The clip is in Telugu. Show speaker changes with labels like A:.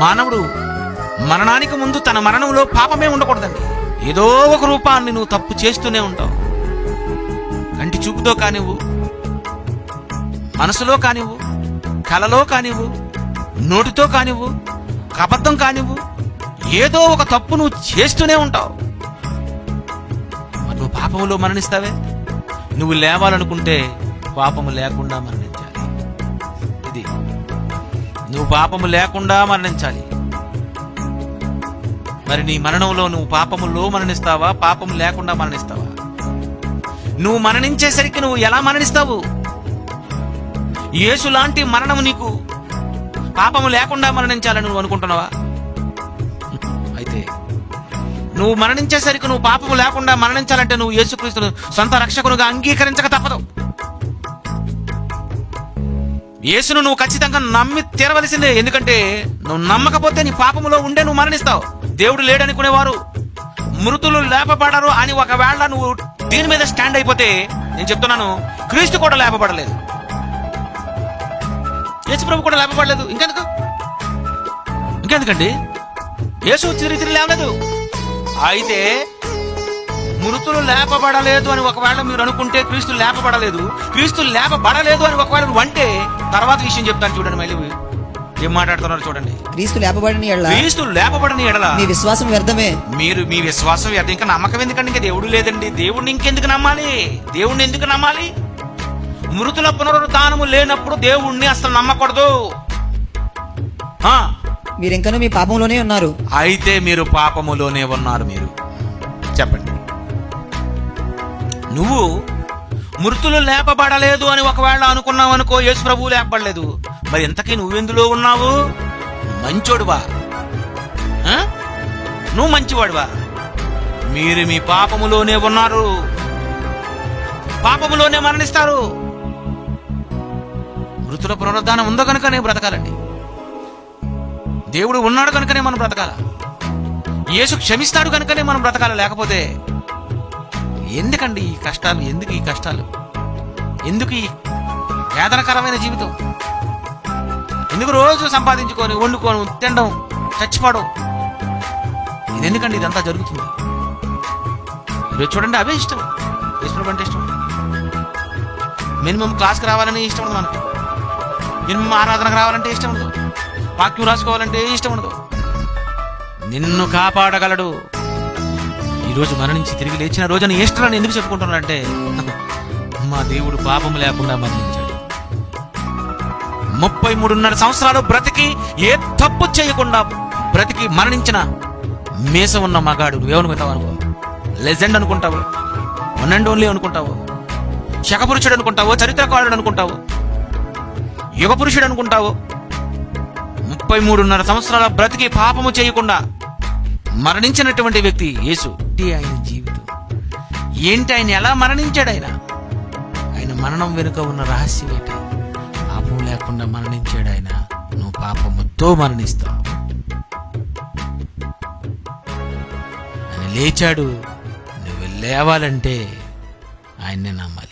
A: మానవుడు మరణానికి ముందు తన మరణంలో పాపమే ఉండకూడదండి. ఏదో ఒక రూపాన్ని నువ్వు తప్పు చేస్తూనే ఉంటావు. కంటి చూపుతో కానివ్వు, మనసులో కానివ్వు, కలలో కానివ్వు, నోటితో కానివ్వు, అబద్ధం కానివ్వు, ఏదో ఒక తప్పు నువ్వు చేస్తూనే ఉంటావు. మరి నువ్వు పాపములో మరణిస్తావే. నువ్వు లేవాలనుకుంటే పాపము లేకుండా మరణించాలి. ఇది నువ్వు పాపము లేకుండా మరణించాలి. మరి నీ మరణంలో నువ్వు పాపములో మరణిస్తావా, పాపము లేకుండా మరణిస్తావా? నువ్వు మరణించేసరికి నువ్వు ఎలా మరణిస్తావు? యేసు లాంటి మరణము నీకు పాపము లేకుండా మరణించాలని నువ్వు అనుకుంటున్నావా? అయితే నువ్వు మరణించేసరికి నువ్వు పాపము లేకుండా మరణించాలంటే నువ్వు యేసుక్రీస్తును సొంత రక్షకునిగా అంగీకరించక తప్పదు. యేసును నువ్వు ఖచ్చితంగా నమ్మి తీరవలసిందే. ఎందుకంటే నువ్వు నమ్మకపోతే నీ పాపములో ఉండే నువ్వు మరణిస్తావు. దేవుడు లేడనుకునేవారు మృతులు లేపబడరు అని ఒకవేళ నువ్వు దీని మీద స్టాండ్ అయిపోతే, నేను చెప్తున్నాను, క్రీస్తు కూడా లేపబడలేదు, యేసు ప్రభు కూడా లేపబడలేదు. ఇంకెందుకండి? యేసు తిరిగి లేవలేదు. అయితే మృతులు లేపబడలేదు అని ఒకవేళ మీరు అనుకుంటే క్రీస్తు లేపబడలేదు, క్రీస్తు లేపబడలేదు అని ఒకవేళ నువ్వు అంటే, తర్వాత విషయం చెప్తాను చూడండి. మళ్ళీ ఏం మాట్లాడుతున్నారు చూడండి.
B: క్రీస్తు లేపబడని
A: ఎడల
B: మీ విశ్వాసం వ్యర్థమే.
A: మీ విశ్వాసం వ్యర్థం. ఇంకా నమ్మకం ఎందుకండి? ఇంకా దేవుడు లేదండి. దేవుడిని ఇంకెందుకు నమ్మాలి? దేవుడిని ఎందుకు నమ్మాలి? మృతుల పునరుద్ధానము లేనప్పుడు దేవుణ్ణి అసలు నమ్మకూడదు.
B: మీరింకనూ మీ పాపంలోనే ఉన్నారు.
A: అయితే మీరు పాపములోనే ఉన్నారు. మీరు చెప్పండి, నువ్వు మృతులు లేపబడలేదు అని ఒకవేళ అనుకున్నావు అనుకో, యేసు ప్రభువు లేపబడలేదు, మరి ఇంతకీ నువ్వెందులో ఉన్నావు? మంచోడువా? నువ్వు మంచివాడువా? మీరు మీ పాపములోనే ఉన్నారు, పాపములోనే మరణిస్తారు. మృతుల పునరుద్ధానం ఉందో కనుకనే బ్రతకాలండి. దేవుడు ఉన్నాడు కనుకనే మనం బ్రతకాల. యేసు క్షమిస్తాడు కనుకనే మనం బ్రతకాలి. లేకపోతే ఎందుకండి ఈ కష్టాలు? ఎందుకు ఈ కష్టాలు? ఎందుకు ఈ వేదనకరమైన జీవితం? ఎందుకు రోజు సంపాదించుకొని వండుకొని తినడం, చచ్చిపోవడం? ఇది ఎందుకండి ఇదంతా జరుగుతుంది? ఈరోజు చూడండి, అవే ఇష్టం. యేసు అంటే ఇష్టం. మినిమం క్లాస్కి రావాలని ఇష్టం ఉండదు మనకి. మినిమం ఆరాధనకు రావాలంటే ఇష్టం ఉండదు. వాక్యం రాసుకోవాలంటే ఇష్టం ఉండదు. నిన్ను కాపాడగలడు. ఈరోజు మరణించి తిరిగి లేచిన రోజున ఈస్టర్ని ఎందుకు చెప్పుకుంటున్నాడంటే, మా దేవుడు పాపము లేకుండా మరణించాడు. 33.5 సంవత్సరాలు బ్రతికి ఏ తప్పు చేయకుండా బ్రతికి మరణించిన మీసం ఉన్న మగాడు. నువ్వేమనుకుంటావు? అనుకో, లెజెండ్ అనుకుంటావు, వన్ అండ్ ఓన్లీ అనుకుంటావు, శకపురుషుడు అనుకుంటావు, చరిత్రకారుడు అనుకుంటావు, యుగ పురుషుడు అనుకుంటావు. 33.5 సంవత్సరాల బ్రతికి పాపము చేయకుండా మరణించినటువంటి వ్యక్తి యేసు. ఆయన జీవితం ఏంటి? ఆయన ఎలా మరణించాడు? ఆయన మరణం వెనుక ఉన్న రహస్యం ఏంటి? పాపం లేకుండా మరణించాడు ఆయన. నువ్వు పాపముతో మరణిస్తావు. ఆయన లేచాడు. నువ్వు లేవాలంటే ఆయన్నే నమ్మాలి.